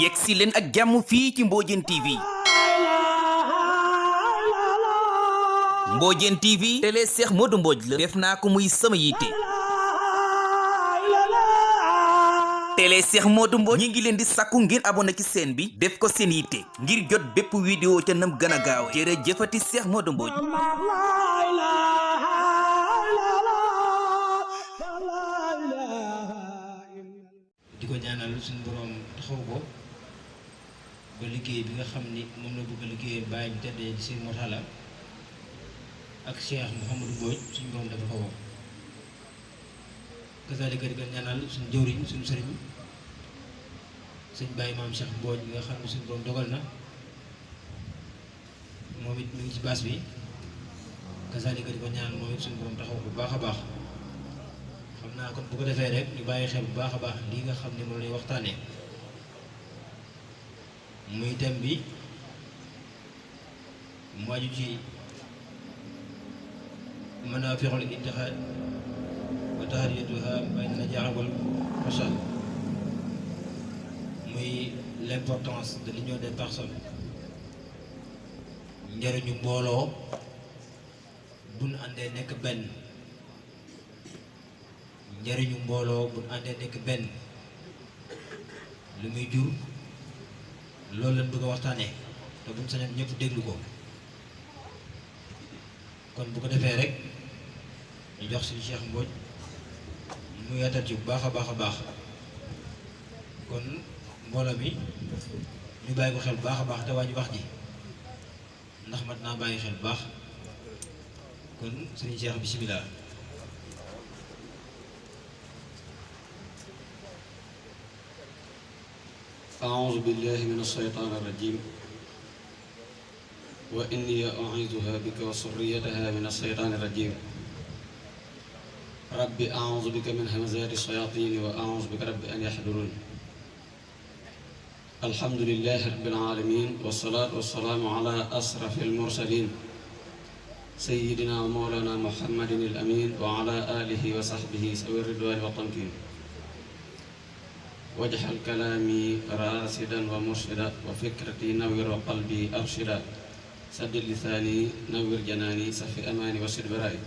yegsi leen ak jàmm fii ci Mbodiène TV. Mbodiène TV télé Cheikh Modou Mbodj la def naa ko muy sama yitte. télé Cheikh Modou Mbodj ñi ngi leen di sàkku ngir abonné ci chaîne bi def ko seen yitte ngir jot bépp vidéo ca nam gën a gaaw jërëjëfati Cheikh Modou Mbodj. di ko ñaanal suñu borom taxaw ko ba liggéey bi nga xam ni moom la bëgg a liggéey bàyyi ñu teddee di seen Mortala ak Cheikh Mouhamadou Mbodj suñu borom dafa ko wax kazalika di ko ñaanal suñu jëwriñ suñu sëriñ sëñ Baye Maam Cheikh Mbodj bi nga xam ne suñu borom dogal na moom it mu ngi ci baas bi kazalika di ko ñaanal moom it suñu borom taxaw ko bu baax a baax. xam naa kon bu ko defee rek ñu bàyyi xel bu baax a baax lii nga xam ne moom lay waxtaanee muy thème bi mu aju ci manaafi'ul ijtihaad wa tahriyatuha bayna najaax wal fashal muy l'importance de l'union des personnes njëriñu mbooloo bu nu àndee nekk benn. njariñu mbooloo bu àndee nekk benn lu muy jur loolu lañ bëgg a waxtaanee te buñ sañoon ñëpp déglu ko kon bu ko defee rek ñu jox suñu Cheikh Mbodj mu yaatal ci bu baax a baax a baax kon mbooloo mi ñu bàyyi ko xel bu baax a baax te wàññi wax ji ndax mat naa bàyyi xel bu baax kon suñu Cheikh bisimilah. أعوذ بالله من الشيطان الرجيم وإني أعيذها بك وذريتها من الشيطان الرجيم رب أعوذ بك من همزات الشياطين وأعوذ بك رب أن يحضرون الحمد لله رب العالمين والصلاة والسلام على أشرف المرسلين سيدنا ومولانا محمد الأمين وعلى آله وصحبه سوي الرضوان والتمكين واجعل كلامي راشدا ومرشدا وفكرتي نوّر وقلبي أرشدا سدد لساني نوّر جناني صفي أماني وسد برائي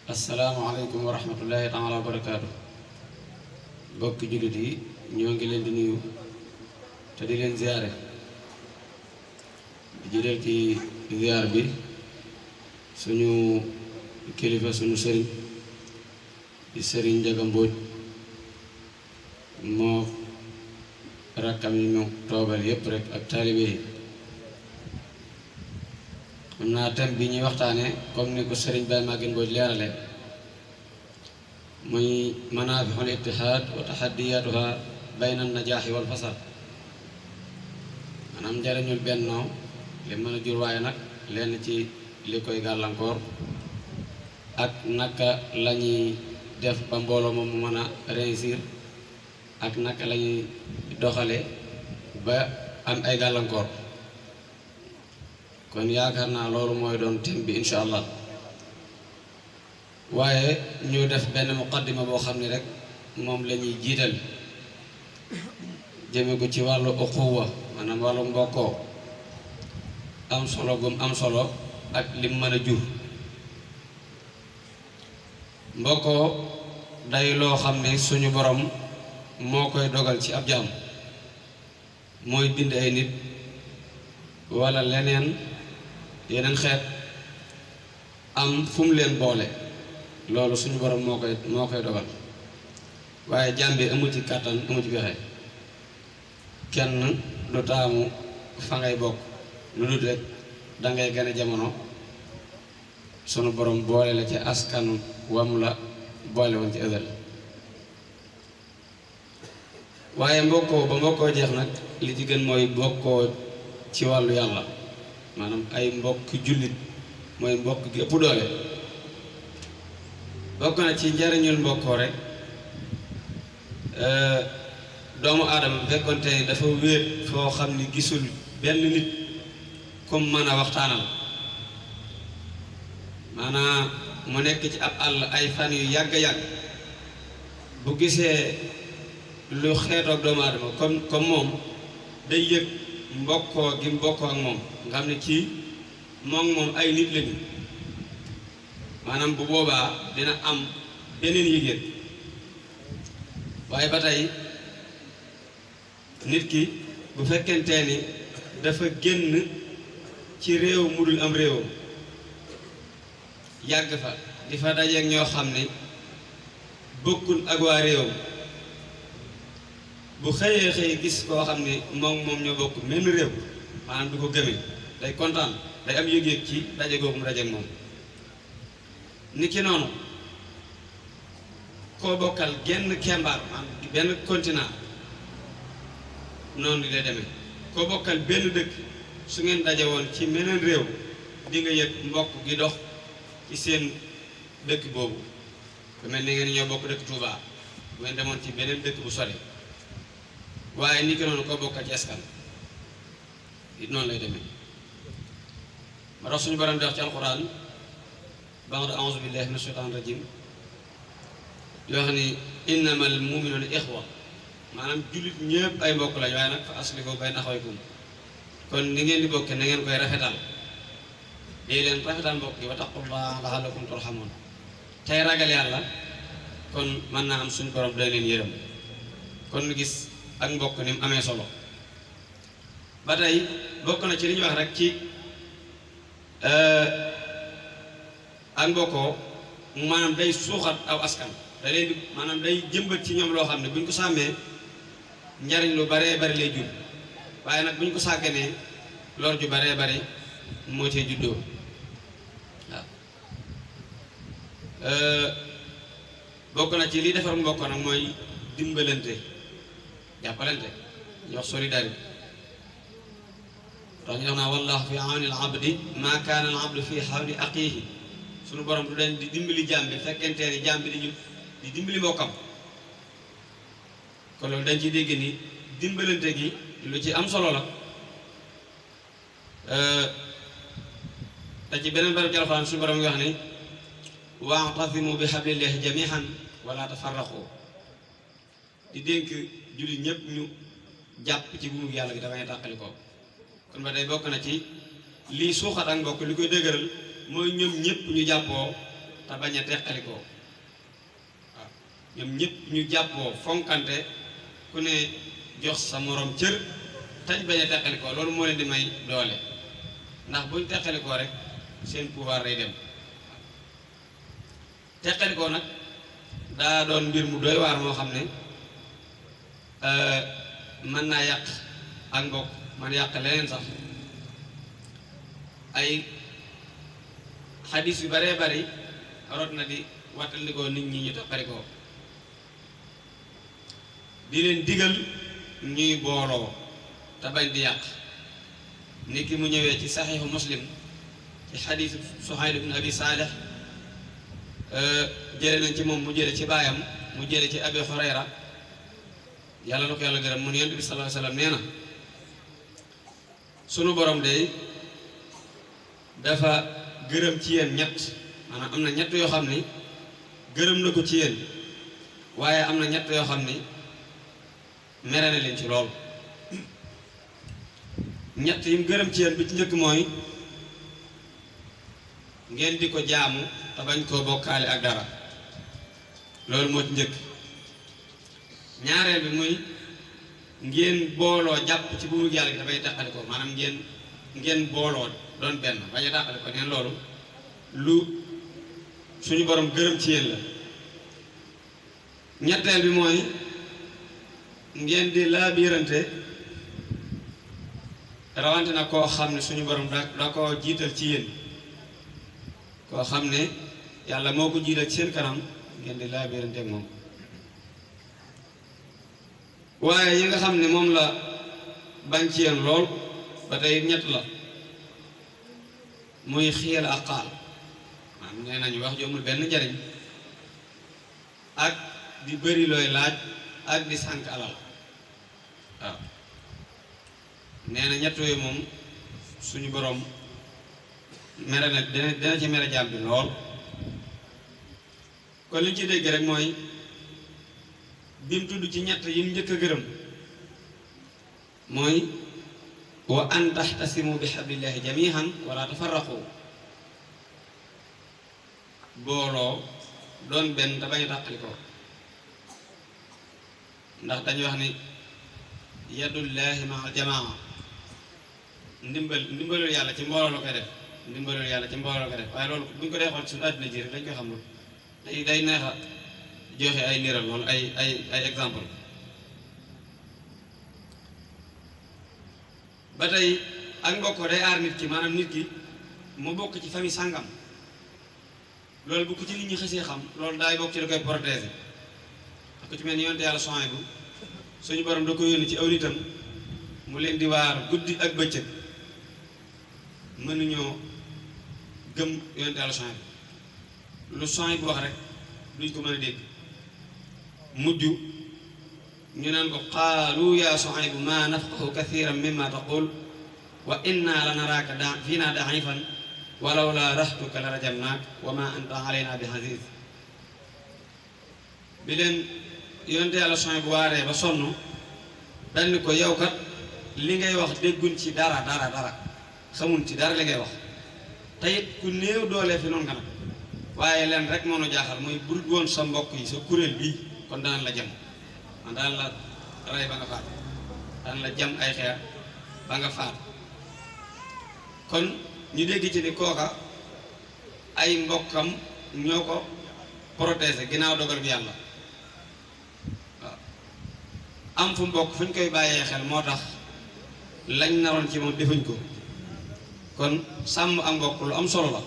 السلام عليكم ورحمة الله تعالى وبركاته bokki jullit yi ñoo ngi leen di nuyu te di leen ziyaare di jëlal ci ziyaar bi suñu kilifa suñu sëriñ di sëriñ Njaga Mbodj moo rakkam yi ñu toogal yépp rek ak taalibe yi xam naa thème bi ñuy waxtaane comme ni ko sëriñ Baye Maguette Mbodj leerale muy manaafi'ul ittihaad wa tahaddiyatuha bayna najaahi wal fasad maanaam njariñul bennoo li mën a jur waaye nag lenn ci li koy gàllankoor ak naka lañuy def ba mbooloo moom mu mën a réussir ak naka lañuy doxale ba am ay gàllankoor kon yaakaar naa loolu mooy doon thème bi incha allah waaye ñu def benn muqaddima boo xam ne rek moom la ñuy jiital jëme ko ci wàllu uquwa maanaam wàllu mbokkoo am solo gum am solo ak lim mën a jur mbokkoo day loo xam ne suñu borom moo koy dogal ci ab jaam mooy bind ay nit walla yeneen xeet am fu mu leen boole loolu suñu borom moo koy dogal waaye jaam bi amu ci kàttan amu ci pexe kenn du taamu fa ngay bokk lu dul rek dangay gane jamono sunu borom boole la ci askan wam la boole woon ci ëzal waaye mbokkoo ba mbokkoo jeex nag li ci gën mooy mbokkoo ci wàllu yàlla maanaam ay mbokk jullit mooy mbokk gi ëpp doole bokk na ci njariñul mbokkoo rek doomu aadama fekkonte dafa wéet foo xam ni gisul benn nit comme mën a waxtaanal maanaam mu nekk ci ab àll ay fan yu yàgg-yàgg bu gisee lu xeetoog doomu aadama comme moom day yëg mbokkoo gi mbokkoo ak moom nga xam ne ci moom ay nit lañu maanaam bu boobaa dina am beneen yëg-yëg waaye ba tey nit ki bu fekkentee ni dafa génn ci réew mu dul am réewam yàgg fa di fa dajeek ñoo xam ne bokkul ak waa réewam bu xëyee xëy gis koo xam ne moom ñoo bokk menn réew maanaam du ko gëme day kontaan day am yëg-yëg ci daje googu mu dajeek moom nit ki noonu koo bokkal genn kembaar maanaam benn continent noonu di lay demee koo bokkal benn dëkk su ngeen daje woon ci meneen réew di nga yëg mbokk gi dox ci seen dëkk boobu bu mel ni ngeen ñoo bokk dëkk Touba bu ngeen demoon ci beneen dëkk bu sori waaye ni ki noonu koo bokkal ci askan it noonu lay demee ma tax suñu borom di wax ci alquran ba'da a'uuzu billahi mina shaytaani rajim di wax ni innamal mu'minuuna ixwa maanaam jullit ñëpp ay mbokk lañ waaye nag fa aslihu bayna axawaykum kon ni ngeen di bokke na ngeen koy rafetal dee leen rafetal mbokk yi wa taqullaha la'allakum turhamuun tey ragal yàlla kon mën naa am suñu borom day leen yërëm kon nu gis ak mbokk ni mu amee solo ba tey bokk na ci li ñu wax rek ci ak mbokkoo maanaam day suuxat aw askan da leen di maanaam day jëmbat ci ñoom loo xam ne bu ñu ko sàmmee njariñ lu baree bari lay jur waaye nag bu ñu ko sàgganee lor ju baree bari moo cee juddoo waaw bokk na ci li defar mbokk nag mooy dimbalante jàppalante ñu wax solidarité tax ñu wax naa wallahu fi awni al abdi ma kaana al abdu fi xawni aqihi suñu borom du dañ di dimbali jaam bi fekkentee ni jaam bi di dimbali mbokkam kon loolu dañ ci dégg ni dimbalante gi lu ci am solo la da ci beneen barab ci Alxuraan suñu borom ngi wax ni wa'tasimu bi hablillahi jami'an wala tafarraqu di dénk jullit ñëpp ñu jàpp ci buumu yàlla gi dafay tàqali ko kon ba tey bokk na ci lii suuxat ak mbokk li koy dëgëral mooy ñoom ñëpp ñu jàppoo te bañ a teqali ko waaw ñoom ñëpp ñu jàppoo fonkante ku ne jox sa morom cër tañ bañ a teqali ko loolu moo leen di may doole ndax buñ teqali ko rek seen pouvoir day dem teqali ko nag daa doon mbir mu doy waar moo xam ne mën naa yàq ak mbokk man yàq leneen sax ay xadis yu baree bari rot na di wattandikoo nit ñi ñu teqali ko di leen digal ñuy booloo te bañ di yàq nit ki mu ñëwee ci saxiixu muslim ci xadiis Suhayl ibn Abi Saalih jële nañ ci moom mu jële ci baayam mu jële ci Abi Hurayra yàlla na ko yàlla gërëm mu ne Yonent bi sallallahu alayhi wa sallam nee na sunu borom de dafa gërëm ci yéen ñett maanaam am na ñett yoo xam ni gërëm na ko ci yéen waaye am na ñett yoo xam ni mere na leen ci lool ñett yi mu gërëm ci yéen bi ci njëkk mooy ngeen di ko jaamu te bañ koo bokkaale ak dara loolu moo ci njëkk ñaareel bi muy ngeen booloo jàpp ci bu mu yàlla gi dafay tàqali ko maanaam ngeen booloo doon benn bañ a tàqali ko neen loolu lu suñu borom gërëm ci yéen la ñetteel bi mooy ngeen di laabirante rawante na koo xam ne suñu borom da koo jiital ci yéen koo xam ne yàlla moo ko jiital ci seen kanam ngeen di laabirante ak moom waaye yi nga xam ne moom la bañ ci yéen lool ba tey ñett la muy xiil ak xaal maanaam nee nañu wax joomul benn njariñ ak di bëri looy laaj ak di sànk alal waaw nee na ñett yooyu moom suñu borom mere na dina ci mere jaam bi lool kon li ñu ci dégg rek mooy bi mu tudd ci ñett yi mu njëkk a gërëm mooy wa an taxtasimu bi xablillahi jamihan wala tafarraqu booloo doon benn te bañ a tàqali ko ndax dañuy wax ni yadullahi ma al jamaa ndimbalul yàlla ci mbooloo la koy def ndimbalul yàlla ci mbooloo la koy def waaye loolu bu ñu ko dee xool suñu àddina ji rek dañ koy xam loolu day neex a joxe ay niral loolu ay exemple ba tey ak mbokkoo day aar nit ki maanaam nit ki mu bokk ci famille sàngam loolu bu ko ci nit ñi xësee xam loolu daay bokk ci da koy protéger ku ci mel ni yonte yàlla Suhaybu suñu borom da ko yónni ci aw nitam mu leen di waar guddi ak bëccëg mënuñoo gëm yonte yàlla Suhaybu lu Suhaybu wax rek duñ ko mën a dégg mujj ñu naan ko qaalu ya Suhaybu ma nafqahu kathiran mimma taqul wa inna la naraaka fiina da'ifan walaw la rahtuka la rajamnaak wa ma anta alayna bi aziz bi leen yonte yàlla Suhaybu bu waaree ba sonn dañ ni ko yow kat li ngay wax dégguñ ci dara xamuñ ci dara li ngay wax te it ku néew doolee fi noonu nga nag waaye leen rek moo nu jaaxal mooy burut woon sa mbokk yi sa kuréel bii kon daan la jam man daan la rey ba nga faat daan la jam ay xeer ba nga faat kon ñu dégg ci ni kooka ay mbokkam ñoo ko protéger ginnaaw dogal bi yàlla waaw am fu mbokk fu ñu koy bàyyee xel moo tax lañ naroon ci moom defuñ ko kon sàmm am mbokk lu am solo la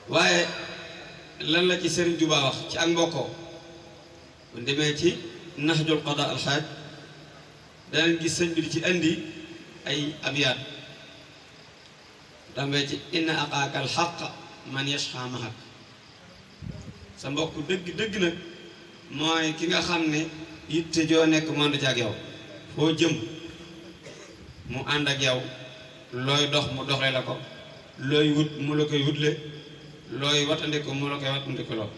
waaye lan la ci Sëriñ Tuubaa wax ci ak mbokkoo bu demee ci Nahjul Qadaa al Haaj danañ gis sëñ bi di ci indi ay abyaat dambee ci inna aqaaka al xaq man yashqa mahak sa mbokk dëgg nag mooy ki nga xam ne yitte joo nekk mu ànd ci ak yow foo jëm mu ànd ak yow looy dox mu doxee la ko looy wut mu la koy wutle looy watandiku mu la koy watandiku loo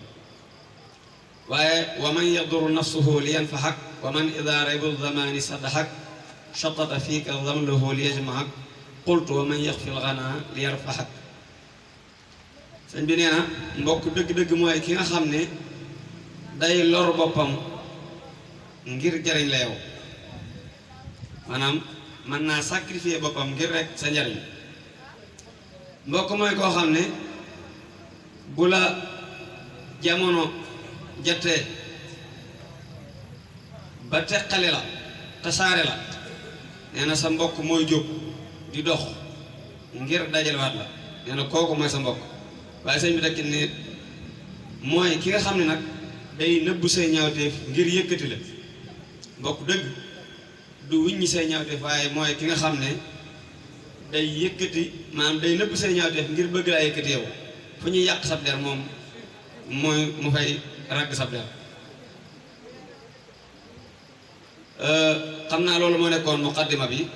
waaye wa man yaduru nafsuhu li yanfahak wa man ida raybu zamani sadahak shatata fiika zamluhu li yajmahak qultu wa man yaxfi lgana li yarfahak sëñ bi nee na mbokk dëgg-dëgg mooy ki nga xam ne day lor boppam ngir jariñ la yow maanaam mën naa sacrifier boppam ngir rek sa njariñ mbokk mooy koo xam ne bu la jamono jattee ba teqale la tasaare la nee na sa mbokk mooy jóg di dox ngir dajalewaat la nee na kooku mooy sa mbokk waaye sëñ bi tekki ne mooy ki nga xam ne nag day nëbbu say ñaawteef ngir yëkkati la mbokk dëgg du wiññi say ñaawteef waaye mooy ki nga xam ne day yëkkati maanaam day nëbbu say ñaawteef ngir bëgg laa yëkkati yow fu ñuy yàq sab der moom mooy mu fay ragg sab der xam naa loolu moo nekkoon muqaddima bi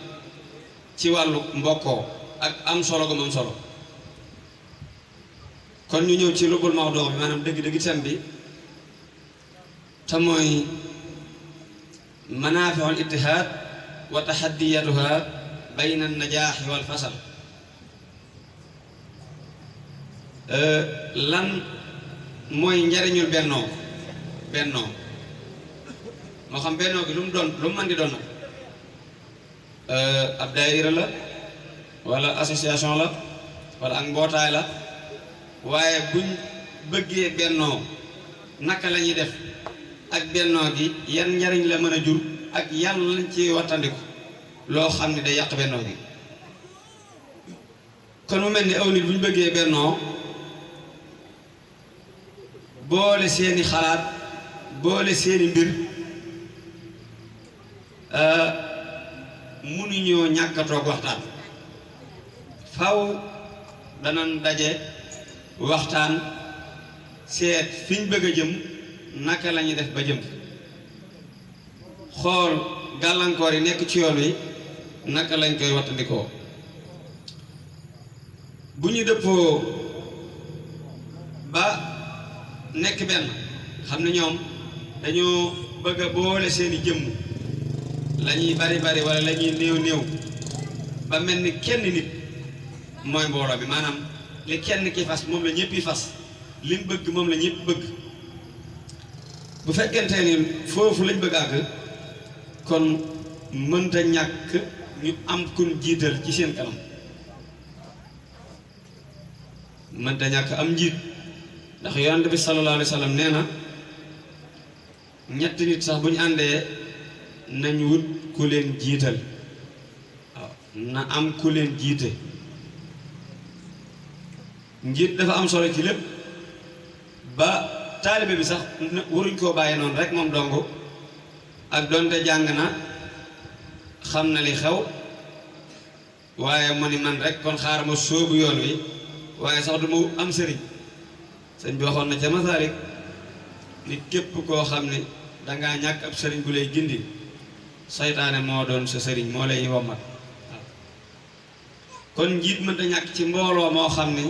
ci wàllu mbokkoo ak am solo gu am solo kon ñu ñëw ci lubul mawduu bi maanaam dëgg-dëgg thème bi te mooy manaafi'ul ittihaad wa tahaddiyatuha bayna an-najaahi wal fasal lan mooy njariñul bennoo moo xam bennoo gi lu mu doon lu mu mën di doon nag ab daayira la wala association la wala ak mbootaay la waaye buñ bëggee bennoo naka la ñuy def ak bennoo gi yan njariñ la mën a jur ak yan lañ ci wattandiku loo xam ne day yàq bennoo gi kon mu mel ni aw nit bu ñu bëggee bennoo boole seeni xalaat boole seeni mbir mënuñoo ñàkk a toog waxtaan faw danañ daje waxtaan seet fi ñu bëgg a jëm naka la ñuy def ba jëm xool gàllankoor yi nekk ci yoon wi naka lañ koy wattandikoo bu ñu dëppoo ba nekk benn xam ne ñoom dañoo bëgg a boole seeni jëmm la ñuy bari bari wala la ñuy néew néew ba mel ni kenn nit mooy mbooloo bi maanaam li kenn ki fas moom la ñëpp yi fas li mu bëgg moom la ñëpp bëgg bu fekkente ni foofu lañ bëgg àgg kon mënta ñàkk ñu am kun jiital ci seen kanam mënta ñàkk am njiit ndax yonent bi sallallahu alayhi wa sallam nee na ñetti nit sax bu ñu àndee nañ wut ku leen jiital waaw na am ku leen jiite njiit dafa am solo ci lépp ba taalibe bi sax waruñ koo bàyyi noonu rek moom dong ak doonte jàng na xam na li xew waaye mu ni man rek kon xaar ma sóobu yoon wi waaye sax du ma am sëriñ sëñ bi waxoon na ca Masaalik ni képp koo xam ne dangaa ñàkk ab sëriñ bu lay gindi saytaane moo doon sa sëriñ moo lay wommat waaw kon njiit mënta ñàkk ci mbooloo moo xam ni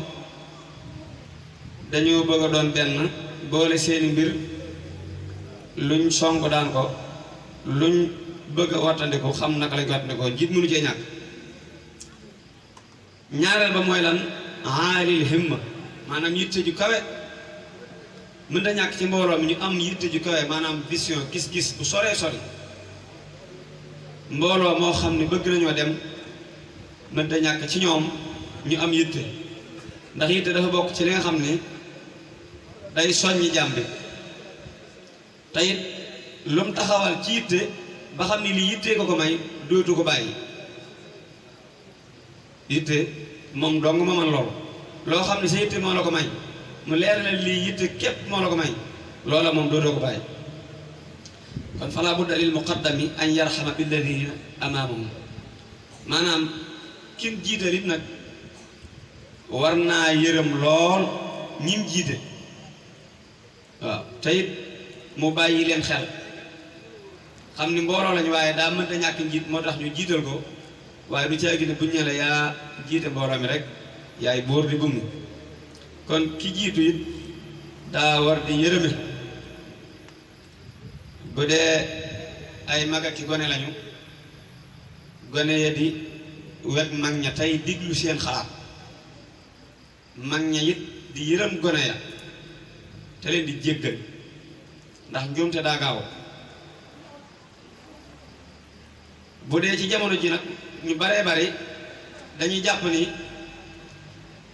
dañoo bëgg a doon benn boole seeni mbir luñ song daan ko luñ bëgg a wattandiku xam naka lañ ko wattandikoo njiit mënu cee ñàkk ñaareel ba mooy lan aalil himma maanaam yitte ju kawe mën ta ñàkk ci mbooloo mi ñu am yitte ju kawe maanaam vision gis-gis bu soree sori mbooloo moo xam ne bëgg nañoo dem mën ta ñàkk ci ñoom ñu am yitte ndax yitte dafa bokk ci li nga xam ne day soññi jàmm bi te it lu mu taxawal ci yitte ba xam ni lii yittee ko may dootu ko bàyyi yitte moom dong ma man loolu loo xam ne sa yitte moo la ko may mu leer na lii yitte képp moo la ko may loola moom dootoo ko bàyyi kon falaa budda lil muqaddami an yarxama billadina amaamahum maanaam kin jiite it nag war naa yërëm lool ñim jiite waaw te it mu bàyyi leen xel xam ni mbooloo lañu waaye daa mënta ñàkk njiit moo tax ñu jiital ko waaye du caagi ne bu ñu la yaa jiite mbooloo mi rek yaay buur di bumi kon ki jiitu it daa war di yërëme bu dee ay mag ak ki gone lañu gone ya di wet mag ña tey diglu seen xalaat mag ña it di yërëm gone ya te leen di jéggal ndax njuumte daa gaaw bu dee ci jamono ji nag ñu baree bari dañuy jàpp ni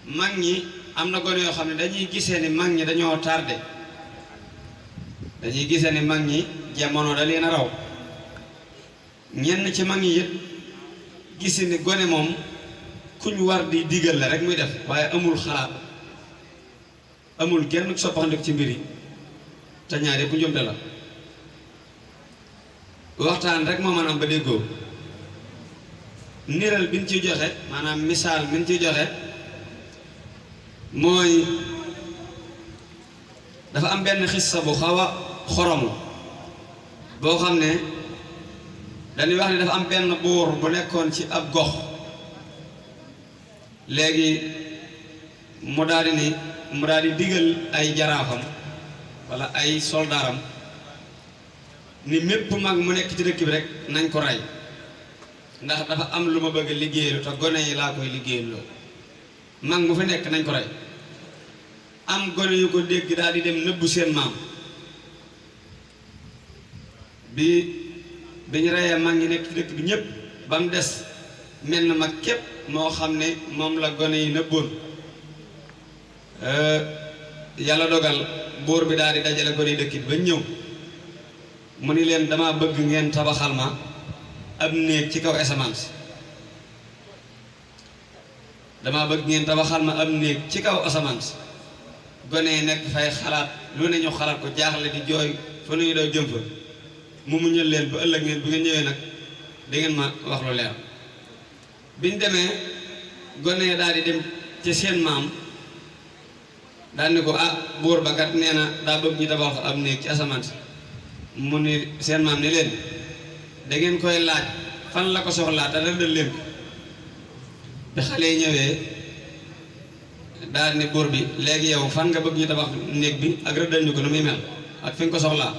mag ñi am na gone yoo xam ne dañuy gisee ni mag ñi dañoo tardé dañuy gisee ni mag ñi jamono da leen a raw ñenn ci mag ñi it gisi ni gone moom kuñ war di digal la rek muy def waaye amul xalaat amul genn soppaxandik ci mbir yi te ñaare bu njumte la waxtaan rek moo mën am ba déggoo niral bi ñu ciy joxe maanaam misaal bi ñu ciy joxe mooy dafa am benn xissa bu xaw a xoromu boo xam ne dañuy wax ne dafa am benn buur bu nekkoon ci ab gox léegi mu daal di digal ay jaraafam walla ay soldaaram ni mépp mag mu nekk ci dëkk bi rek nañ ko rey ndax dafa am lu ma bëgg a liggéeyalu te gone yi laa koy liggéeyaloo mag mu fi nekk nañ ko rey am gone yu ko dégg daal di dem nëbbu seen maam bi ñu reyee mag ñi nekk ci dëkk bi ñépp ba mu des mel na mag képp moo xam ne moom la gone yi nëbboon yàlla dogal buur bi daal di dajale gone yi dëkk bi ba ñëw mu ni leen dama bëgg ngeen tabaxal ma ab néeg ci kaw asamaan si dama bëgg ngeen tabaxal ma ab néeg ci kaw asamaan si gone yi nekk fay xalaat lu ne ñu xalaat ko jaaxle di jooy fa nu ñu daw jëm fa mu muñal leen ba ëllëg ngeen bu ngeen ñëwee nag dangeen ma wax lu leer biñ demee gone yi daal di dem ci seen maam daal ni ko ah buur ba kat nee na daa bëgg ñu tabax ab néeg ci asamaan si mu ni seen maam ni leen da ngeen koy laaj fan la ko soxlaa te rëddal leen ko bi xale yi ñëwee daal ni buur bi léegi yow fan nga bëgg ñu tabax néeg bi ak rëddal ñu ko nu muy mel ak fi nga ko soxlaa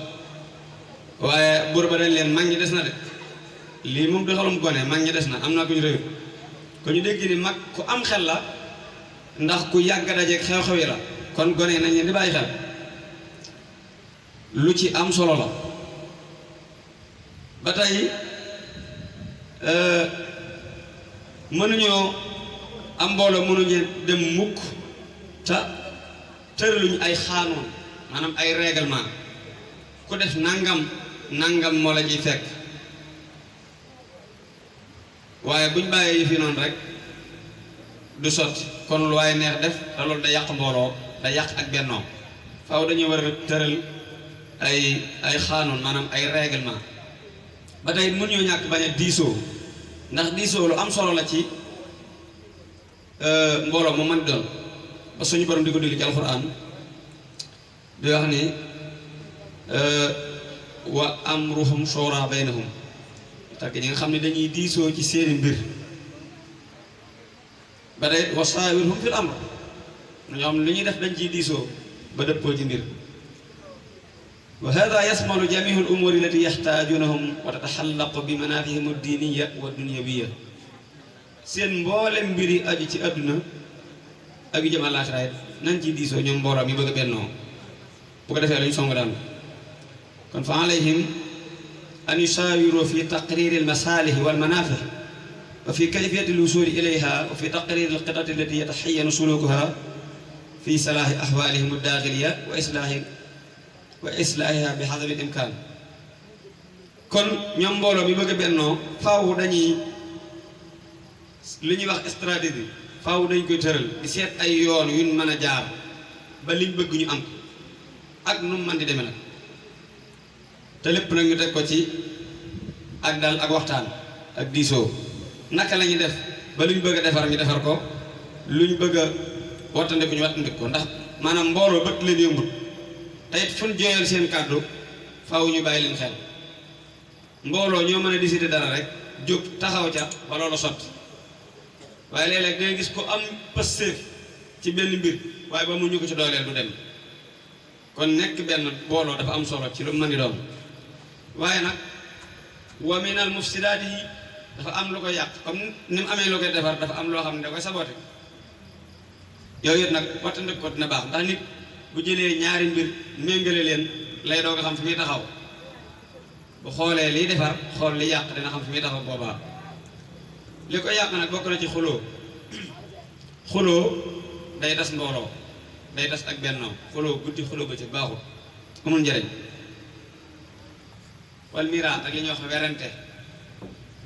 waaye buur ba dañ leen mag ñi des na de lii moom du xelum gone mag ñi des na am naa ko ñu rëyut ko ñu dégg ni mag ku am xel la ndax ku yàgg dajeeg xew-xew yi la kon gone nañ leen di bàyyi xel lu ci am solo la ba tey mënuñoo am mbooloo mënuñu dem mukk te tëraluñu ay xaanoon maanaam ay règlement ku def nangam moo la ciy fekk waaye buñ bàyyee yëf yi noonu rek du sotti kon lu waaye neex def te loolu da yàq mbooloo da yàq ak bennoo faaw dañuy war a tëral ay xaanoon maanaam ay règlement ba tey mën ñoo ñàkk bañ a diisoo ndax diisoo lu am solo la ci mbooloo mu man doon ba suñu borom di ko déglu ci alxuraan di wax ni wa amruhum shura baynahum tàgg ñi nga xam ne dañuy diisoo ci seeni mbir ba tey wa saawirhum fil amr ñoo xam lu ñuy def dañ ciy diisoo ba dëppoo ci mbir wa hada yasmalu jamiu al umuri allati yaxtaajunahum wa tataxallaqu bi manafihim ad-diniya wa dunyawiya seen mboole mbir yi aju ci àdduna ak yu jëm àllaaxira nañ ciy diisoo ñoom mbooloo mi bëgg a bennoo bu ko defee lu ñu song daan kon fa alayhim an yusaawiru fi taqriri almasaalih walmanafih wa fi kayfiyati alwusuli ilayha wa fi taqriri alqitati allati yataxayanu sulukuha fi salaahi ahwalihim addaaxiliya wa islaahiha bi xasabi imkaan kon ñoom mbooloo mi bëgg a bennoo faaw dañuy li ñuy wax stratégie faaw dañ koy tëral di seet ay yoon yuñ mën a jaar ba liñ bëgg ñu am ak nu mu mën di demee nag te lépp nag ñu teg ko ci ak dal ak waxtaan ak diisoo naka la ñuy def ba luñ bëgg a defar ñu defar ko luñ bëgg a wattandiku ñu wattandiku ko ndax maanaam mbooloo bët leen yombut te it fu ñu jooyal seen kàddu faaw ñu bàyyi leen xel mbooloo ñoo mën a décider dara rek jóg taxaw ca ba loolu sotti waaye léeg-léeg dangay gis ko am pëstéef ci benn mbir waaye ba mu ñu ko ci dooleel du dem kon nekk benn booloo dafa am solo ci lu mën di doon waaye nag wa minal mufsidaati yi dafa am lu koy yàq comme ni mu amee lu koy defar dafa am loo xam ne da koy saboté yooyu it nag wattandiku ko dina baax ndax nit bu jëlee ñaari mbir méngale leen lay doog a xam fi muy taxaw bu xoolee liy defar xool li yàq dina xam fi muy taxaw boobaa li ko yàq nag bokk na ci xuloo day tas mbooloo day tas ak bennoo xuloo guddi xuloo ba ci baaxul amul njëriñ wal miraat ak li ñuy wax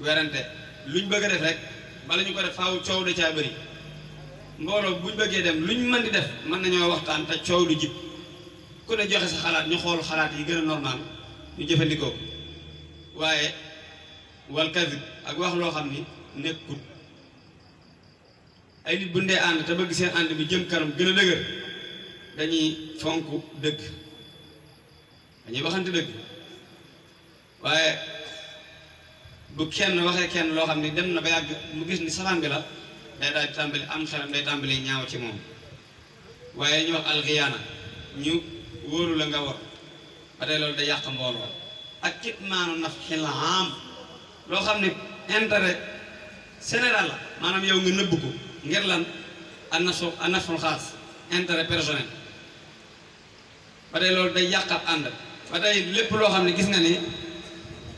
werante luñ bëgg a def rek bala ñu ko def faaw coow da caa bëri mbooloo buñ bëggee dem luñ mën di def mën nañoo waxtaan te coow lu jib ku ne joxe sa xalaat ñu xool xalaat yi gën a normal ñu jëfandikoo waaye wal kadib ak wax loo xam ni nekkut ay nit bu ndee ànd te bëgg seen ànd bi jëm kanam gën a dëgër dañuy fonk dëgg dañuy waxante dëgg waaye bu kenn waxee kenn loo xam ni dem na ba yàgg mu gis ni safaan bi la day daal di tàmbali am xelam day tàmbali ñaaw ci moom waaye ñu wax alxiyaana ñu wóoru la nga war ba tey loolu day yàq mbooloo ak kitmaanu nafxil aam loo xam ne intérêt général la maanaam yow nga nëbb ko ngir lan a naful xaas intérêt personnel ba tey loolu day yàq ab ànd ba tey lépp loo xam ne gis nga ni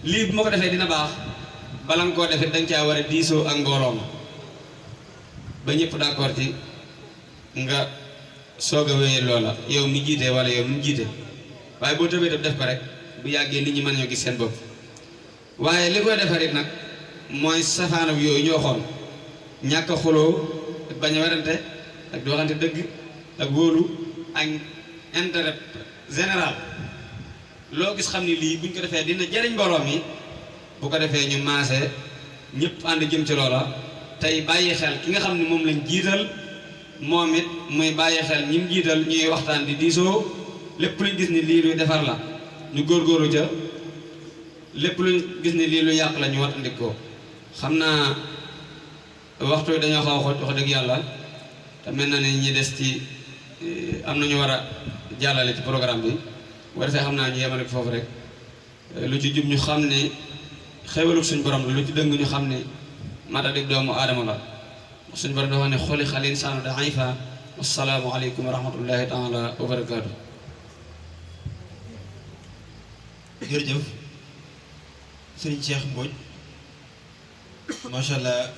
lii bu ma ko defee dina baax bala nga koo defee danga caa war a diisoo ak mbooloo ma ba ñëpp d'accord ci nga soog a wéyee loola yow mi jiite wala yow mi jiite waaye boo tëbee def ko rek bu yàggee nit ñi mën ñoo gis seen bopp waaye li koy defarit nag mooy safaanam yooyu ñoo xool ñàkk a xuloo ak bañ a werante ak di waxante dëgg ak wóolu ak intérêt général loo gis xam ni lii buñ ko defee dina jariñ mbooloo mi bu ko defee ñu maase ñëpp ànd jëm ci loola tey bàyyi xel ki nga xam ne moom lañ jiital moom it muy bàyyi xel ñi mu jiital ñuy waxtaan di diisoo lépp luñ gis ni lii luy defar la ñu góorgóorlu ca lépp luñ gis ni lii lu yàq la ñu wattandik ko xam naa waxtu yi dañoo xaw a xoj wax dëgg yàlla te mel na ni ñi des ci am na ñu war a jàllale ci programme bi bu defee xam naa ñu yemale foofu rek lu ci jub ñu xam ne xéwalu suñ borom la lu ci dëng ñu xam ne matadik doomu aadama la suñ borom dafa ne xuliqal insaanu da'iifa. assalaamu aleykum wa rahmatullahi taala wa barakaatu. jërëjëf sëriñ Cheikh Mbodj macha allah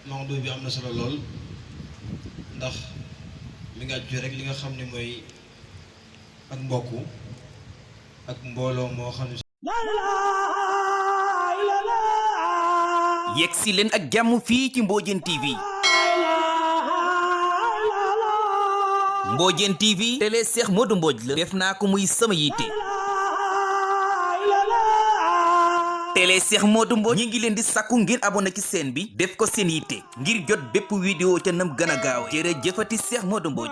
mawdu bi am na solo lool ndax mi nga aju rek li nga xam ne mooy ak mbokk ak mbooloo moo xam ne. yegg si leen ak jàmm fii ci Mbodiène TV. Mbodiène TV télé Cheikh Modou Mbodj la def naa ko muy sama yitte. télé Cheikh Modou Mbodj ñi ngi leen di sakku ngeen abonné ci chaîne bi def ko seen yitte ngir jot bépp vidéo ca nam gën a gaaw jërëjëfati Cheikh Modou Mbodj.